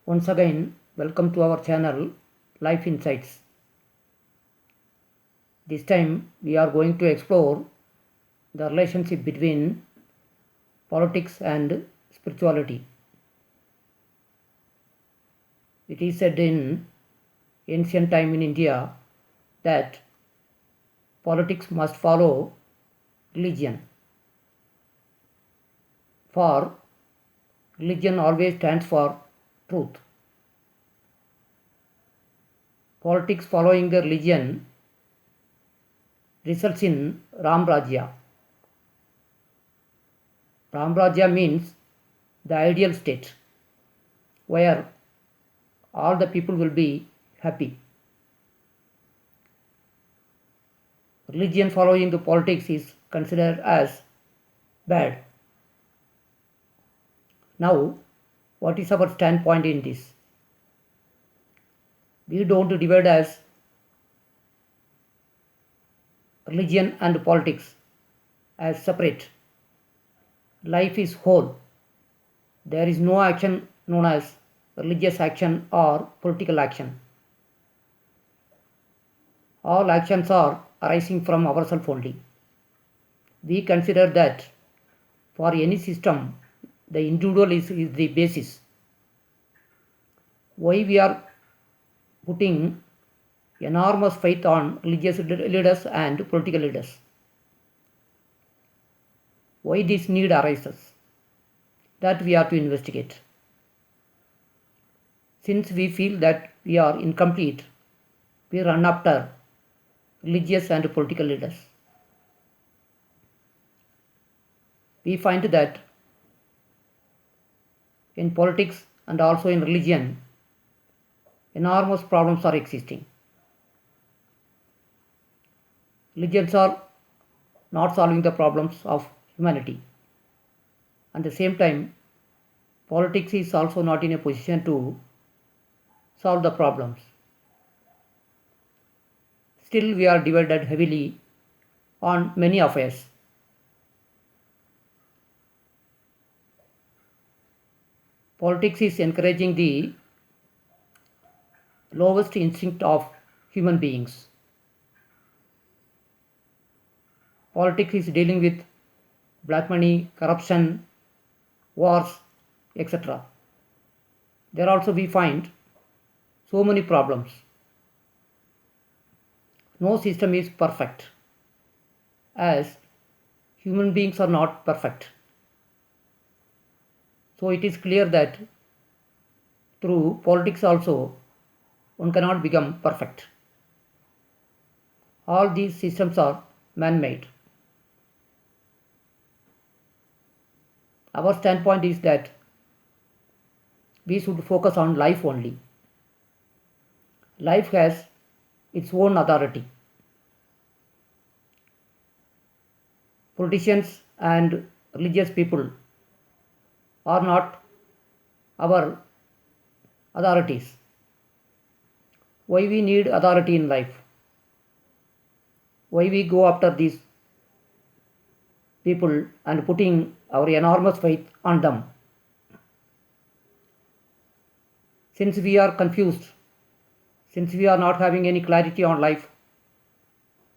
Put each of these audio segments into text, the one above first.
Once again, welcome to our channel Life Insights. This time we are going to explore the relationship between politics and spirituality. It is said in ancient time in India that politics must follow religion. For religion always stands for truth. Politics following the religion results in Ramrajya. Ramrajya means the ideal state where all the people will be happy. Religion following the politics is considered as bad. Now, what is our standpoint in this? We don't divide as religion and politics as separate. Life is whole. There is no action known as religious action or political action. All actions are arising from ourselves only. We consider that for any system, the individual is the basis. Why we are putting enormous faith on religious leaders and political leaders? Why this need arises? That we are to investigate. Since we feel that we are incomplete, we run after religious and political leaders. We find that in politics and also in religion, enormous problems are existing. Religions are not solving the problems of humanity. At the same time, politics is also not in a position to solve the problems. Still, we are divided heavily on many affairs. Politics is encouraging the lowest instinct of human beings. Politics is dealing with black money, corruption, wars, etc. There also we find so many problems. No system is perfect, as human beings are not perfect. So it is clear that through politics also one cannot become perfect. All these systems are man-made. Our standpoint is that we should focus on life only. Life has its own authority. Politicians and religious people are not our authorities. Why we need authority in life? Why we go after these people and putting our enormous faith on them? Since we are confused, since we are not having any clarity on life,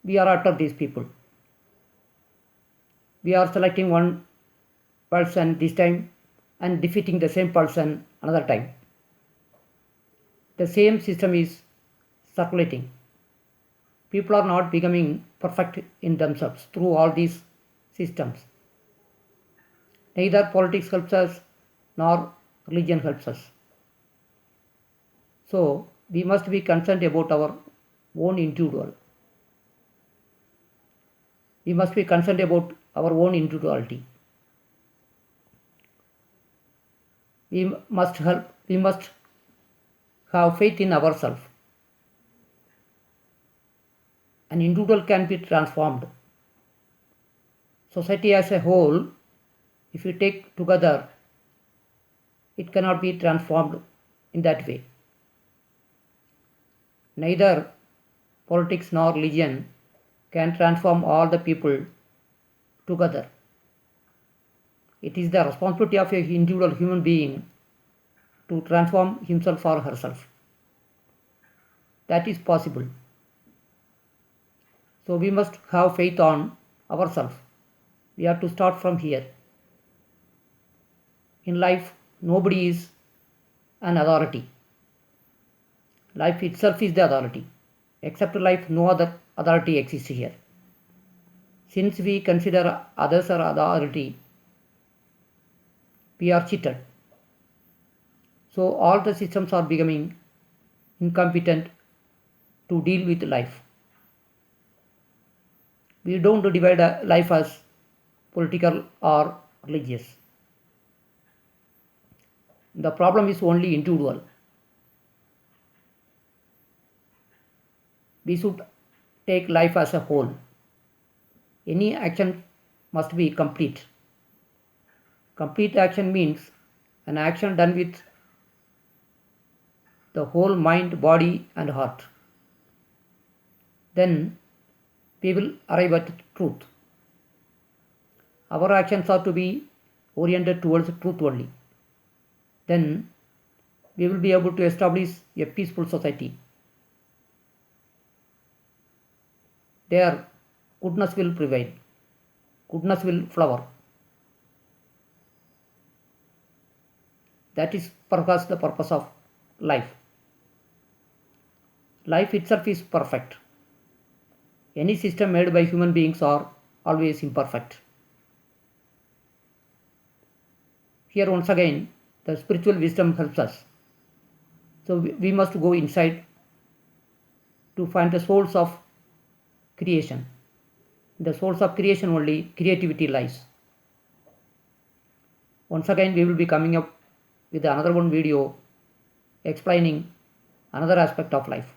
we are after these people. We are selecting one person this time and defeating the same person another time. The same system is circulating. People are not becoming perfect in themselves through all these systems. Neither politics helps us nor religion helps us. So we must be concerned about our own individual. We must be concerned about our own individuality. We must have faith in ourselves. An individual can be transformed. Society as a whole, if we take together, it cannot be transformed in that way. Neither politics nor religion can transform all the people together. It is the responsibility of an individual human being to transform himself or herself. That is possible. So we must have faith on ourselves. We have to start from here. In life, nobody is an authority. Life itself is the authority. Except life, no other authority exists here. Since we consider others as authority, we are cheated. So all the systems are becoming incompetent to deal with life. We don't divide life as political or religious. The problem is only individual. We should take life as a whole. Any action must be complete. Complete action means an action done with the whole mind, body, and heart. Then we will arrive at truth. Our actions are to be oriented towards truth only. Then we will be able to establish a peaceful society. There, goodness will prevail. Goodness will flower. That is perhaps the purpose of life. Life itself is perfect. Any system made by human beings are always imperfect. Here once again, the spiritual wisdom helps us. So we must go inside to find the source of creation. In the source of creation only creativity lies. Once again we will be coming up with another one video explaining another aspect of life.